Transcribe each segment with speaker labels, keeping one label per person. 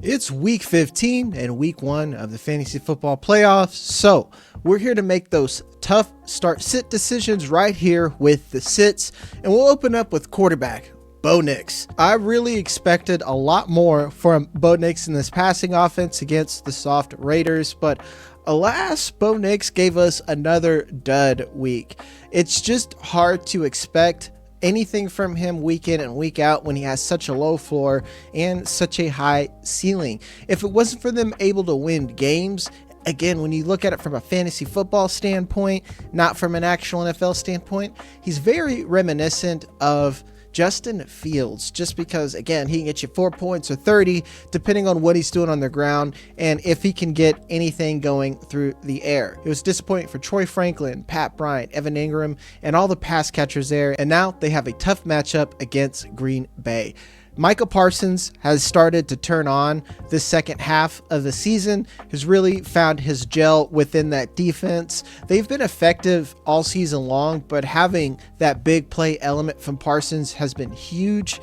Speaker 1: It's week 15 and week 1 of the fantasy football playoffs. So we're here to make those tough start sit decisions right here with the sits. And we'll open up with quarterback Bo Nix. I really expected a lot more from Bo Nix in this passing offense against the soft Raiders, but alas, Bo Nix gave us another dud week. It's just hard to expect anything from him week in and week out when he has such a low floor and such a high ceiling. If it wasn't for them able to win games, again, when you look at it from a fantasy football standpoint, not from an actual NFL standpoint, he's very reminiscent of Justin Fields, just because, again, he can get you 4 points or 30 depending on what he's doing on the ground and if he can get anything going through the air. It was disappointing for Troy Franklin, Pat Bryant, Evan Ingram, and all the pass catchers there, and now they have a tough matchup against Green Bay. Micah Parsons has started to turn on this second half of the season, has really found his gel within that defense. They've been effective all season long, but having that big play element from Parsons has been huge.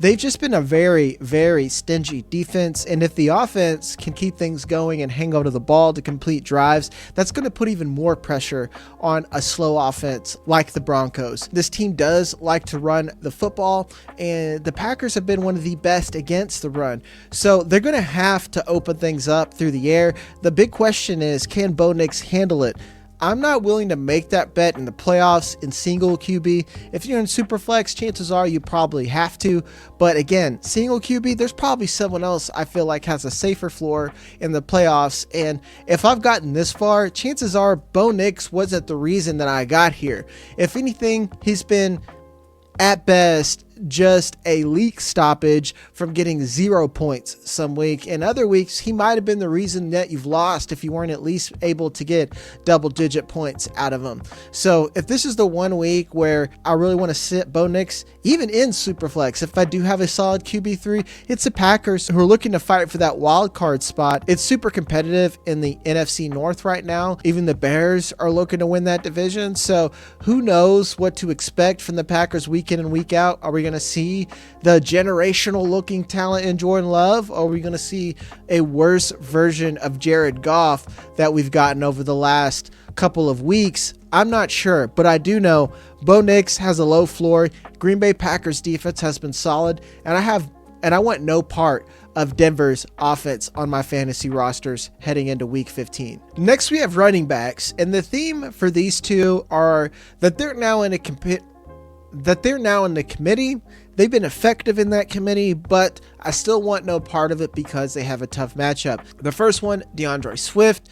Speaker 1: They've just been a very, very stingy defense, and if the offense can keep things going and hang on to the ball to complete drives, that's going to put even more pressure on a slow offense like the Broncos. This team does like to run the football, and the Packers have been one of the best against the run, so they're going to have to open things up through the air. The big question is, can Bo Nix handle it? I'm not willing to make that bet in the playoffs in single QB. If you're in Superflex, chances are you probably have to. But again, single QB, there's probably someone else I feel like has a safer floor in the playoffs. And if I've gotten this far, chances are Bo Nix wasn't the reason that I got here. If anything, he's been, at best, just a leak stoppage from getting 0 points some week. In other weeks, he might have been the reason that you've lost if you weren't at least able to get double-digit points out of him. So if this is the 1 week where I really want to sit Bo Nix, even in Superflex, if I do have a solid QB3, it's the Packers who are looking to fight for that wild card spot. It's super competitive in the NFC North right now. Even the Bears are looking to win that division. So who knows what to expect from the Packers week in and week out? Are we going to see the generational looking talent in Jordan Love, or are we going to see a worse version of Jared Goff that we've gotten over the last couple of weeks? I'm not sure, but I do know Bo Nix has a low floor. Green Bay Packers defense has been solid, and I want no part of Denver's offense on my fantasy rosters heading into week 15. Next, we have running backs, and the theme for these two are that they're now in the committee. They've been effective in that committee, but I still want no part of it because they have a tough matchup. The first one, DeAndre Swift.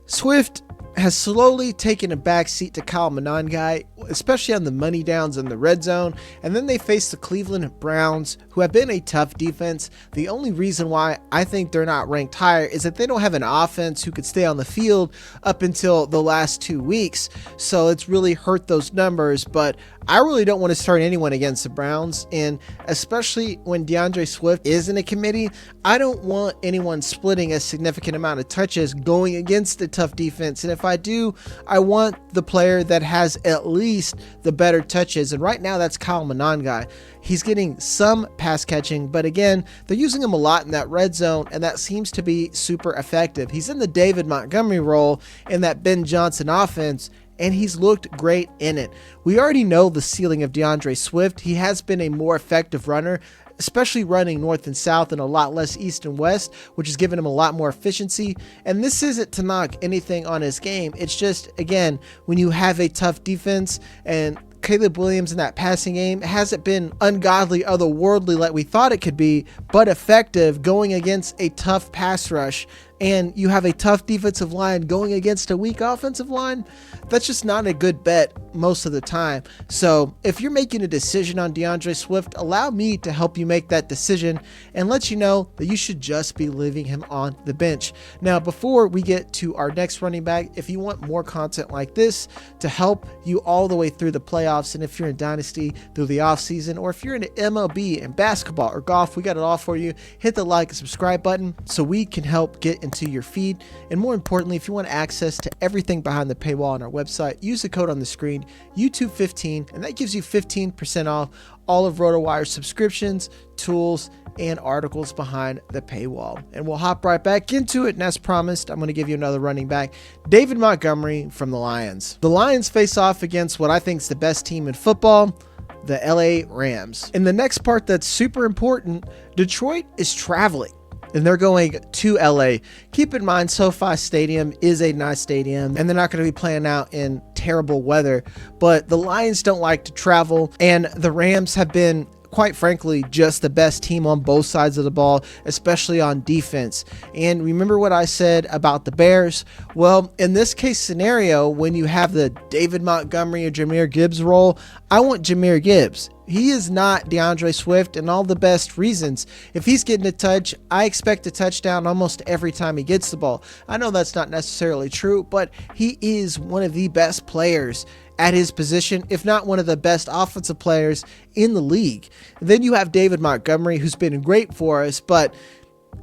Speaker 1: Swift has slowly taken a backseat to Kyle Monangai, especially on the money downs in the red zone. And then they face the Cleveland Browns, who have been a tough defense. The only reason why I think they're not ranked higher is that they don't have an offense who could stay on the field up until the last 2 weeks. So it's really hurt those numbers, but I really don't want to start anyone against the Browns. And especially when DeAndre Swift is in a committee, I don't want anyone splitting a significant amount of touches going against a tough defense. And if I do, I want the player that has at least the better touches. And right now that's Kyle Monangai. He's getting some pass catching, but again, they're using him a lot in that red zone, and that seems to be super effective. He's in the David Montgomery role in that Ben Johnson offense, and he's looked great in it. We already know the ceiling of DeAndre Swift. He has been a more effective runner, especially running north and south and a lot less east and west, which has given him a lot more efficiency. And this isn't to knock anything on his game. It's just, again, when you have a tough defense and Caleb Williams in that passing game hasn't been ungodly, otherworldly like we thought it could be, but effective going against a tough pass rush, and you have a tough defensive line going against a weak offensive line, that's just not a good bet most of the time. So if you're making a decision on DeAndre Swift, allow me to help you make that decision and let you know that you should just be leaving him on the bench. Now, before we get to our next running back, if you want more content like this to help you all the way through the playoffs, and if you're in Dynasty through the offseason, or if you're into MLB and basketball or golf, we got it all for you. Hit the like and subscribe button so we can help get into your feed. And more importantly, if you want access to everything behind the paywall on our website, use the code on the screen, YouTube15, and that gives you 15% off all of RotoWire subscriptions, tools, and articles behind the paywall. And we'll hop right back into it. And as promised, I'm going to give you another running back, David Montgomery from the Lions. The Lions face off against what I think is the best team in football, the LA Rams. In the next part that's super important, Detroit is traveling and they're going to LA. Keep in mind, SoFi Stadium is a nice stadium and they're not going to be playing out in terrible weather, but the Lions don't like to travel, and the Rams have been, quite frankly, just the best team on both sides of the ball, especially on defense. And remember what I said about the Bears? Well, in this case scenario, when you have the David Montgomery or Jahmyr Gibbs role, I want Jahmyr Gibbs. He is not DeAndre Swift, and all the best reasons. If he's getting a touch, I expect a touchdown almost every time he gets the ball. I know that's not necessarily true, but he is one of the best players at his position, if not one of the best offensive players in the league. Then you have David Montgomery, who's been great for us, but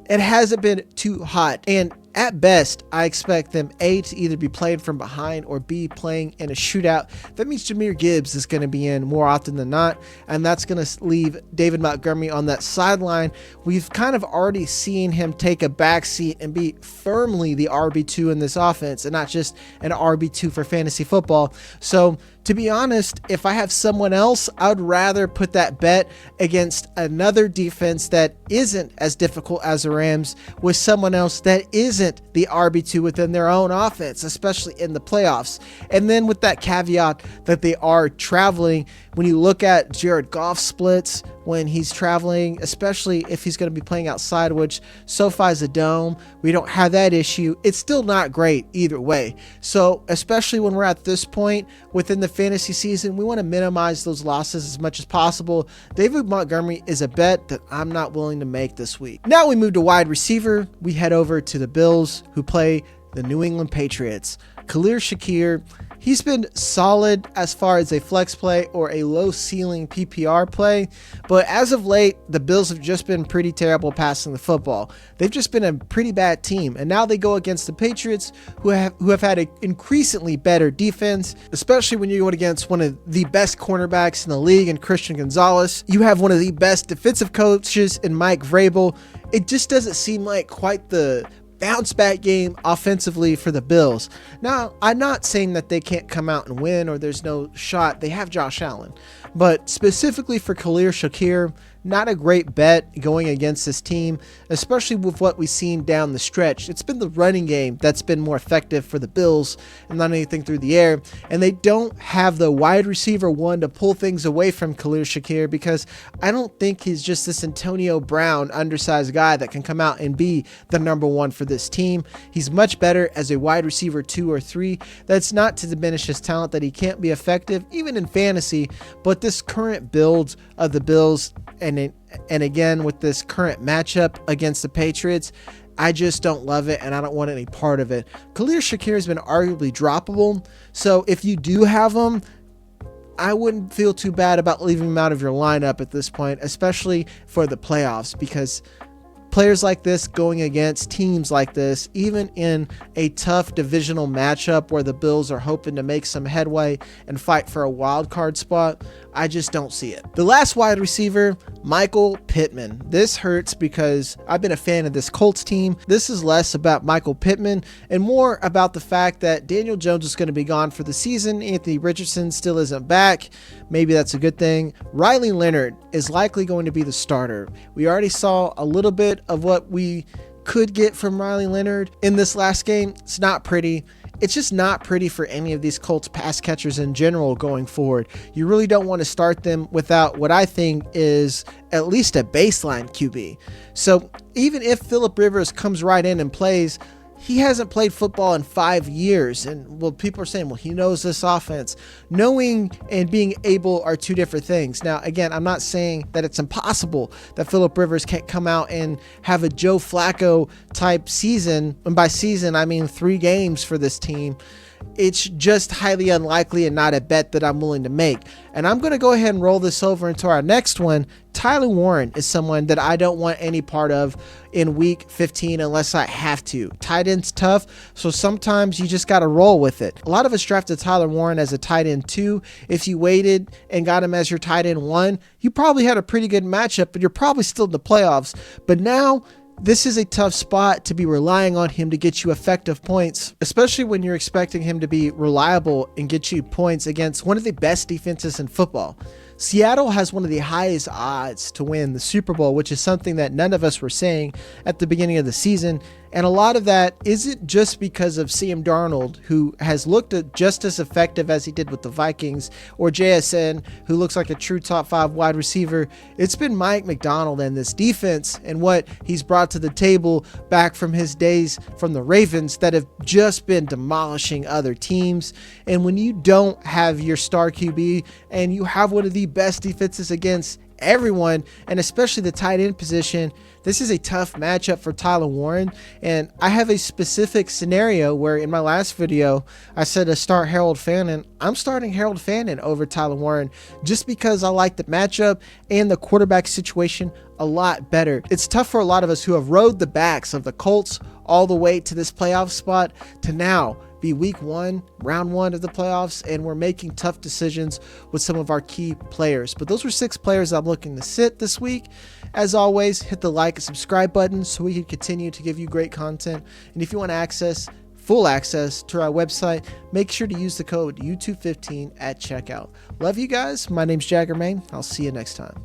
Speaker 1: it hasn't been too hot. And at best, I expect them A, to either be playing from behind, or B, playing in a shootout. That means Jahmyr Gibbs is going to be in more often than not, and that's going to leave David Montgomery on that sideline. We've kind of already seen him take a backseat and be firmly the RB2 in this offense, and not just an RB2 for fantasy football. So, to be honest, if I have someone else, I would rather put that bet against another defense that isn't as difficult as the Rams, with someone else that isn't the RB2 within their own offense, especially in the playoffs. And then with that caveat that they are traveling, when you look at Jared Goff's splits when he's traveling, especially if he's going to be playing outside, which SoFi's a dome, we don't have that issue. It's still not great either way. So especially when we're at this point within the fantasy season, we want to minimize those losses as much as possible. David Montgomery is a bet that I'm not willing to make this week. Now we move to wide receiver. We head over to the Bills, who play the New England Patriots. Khalil Shakir, he's been solid as far as a flex play or a low ceiling PPR play, but as of late, the Bills have just been pretty terrible passing the football. They've just been a pretty bad team, and now they go against the Patriots, who have had an increasingly better defense, especially when you're going against one of the best cornerbacks in the league in Christian Gonzalez. You have one of the best defensive coaches in Mike Vrabel. It just doesn't seem like quite the bounce back game offensively for the Bills. Now, I'm not saying that they can't come out and win or there's no shot. They have Josh Allen. But specifically for Khalil Shakir, not a great bet going against this team, especially with what we've seen down the stretch. It's been the running game that's been more effective for the Bills and not anything through the air. And they don't have the wide receiver one to pull things away from Khalil Shakir, because I don't think he's just this Antonio Brown undersized guy that can come out and be the number one for this team. He's much better as a wide receiver 2 or 3. That's not to diminish his talent that he can't be effective even in fantasy, but this current build of the Bills, and again with this current matchup against the Patriots, I just don't love it, and I don't want any part of it. Khalil Shakir has been arguably droppable, so if you do have him, I wouldn't feel too bad about leaving him out of your lineup at this point, especially for the playoffs, because players like this going against teams like this, even in a tough divisional matchup where the Bills are hoping to make some headway and fight for a wild card spot, I just don't see it. The last wide receiver, Michael Pittman. This hurts because I've been a fan of this Colts team. This is less about Michael Pittman and more about the fact that Daniel Jones is going to be gone for the season. Anthony Richardson still isn't back. Maybe that's a good thing. Riley Leonard is likely going to be the starter. We already saw a little bit of what we could get from Riley Leonard in this last game. It's not pretty. It's just not pretty for any of these Colts pass catchers in general going forward. You really don't want to start them without what I think is at least a baseline QB. So even if Phillip Rivers comes right in and plays, he hasn't played football in 5 years. And well, people are saying, well, he knows this offense. Knowing and being able are two different things. Now, again, I'm not saying that it's impossible that Phillip Rivers can't come out and have a Joe Flacco type season. And by season, I mean 3 games for this team. it's just highly unlikely and not a bet that I'm willing to make. And I'm going to go ahead and roll this over into our next one. Tyler Warren is someone that I don't want any part of in week 15 unless I have to. Tight end's tough, so sometimes you just got to roll with it. A lot of us drafted Tyler Warren as a tight end 2. If you waited and got him as your tight end 1, you probably had a pretty good matchup, but you're probably still in the playoffs. But now, this is a tough spot to be relying on him to get you effective points, especially when you're expecting him to be reliable and get you points against one of the best defenses in football. Seattle has one of the highest odds to win the Super Bowl, which is something that none of us were saying at the beginning of the season. And a lot of that isn't just because of Sam Darnold, who has looked just as effective as he did with the Vikings, or JSN, who looks like a true top 5 wide receiver. It's been Mike McDonald and this defense and what he's brought to the table back from his days from the Ravens that have just been demolishing other teams. And when you don't have your star QB and you have one of the best defenses against everyone, and especially the tight end position, this is a tough matchup for Tyler Warren. And I have a specific scenario where in my last video I said to start Harold Fannin. I'm starting Harold Fannin over Tyler Warren just because I like the matchup and the quarterback situation a lot better. It's tough for a lot of us who have rode the backs of the Colts all the way to this playoff spot to now be week 1, round 1 of the playoffs, and we're making tough decisions with some of our key players. But those were 6 players I'm looking to sit this week. As always, hit the like and subscribe button so we can continue to give you great content. And if you want full access to our website, make sure to use the code YouTube15 at checkout. Love you guys. My name's Jagger May. I'll see you next time.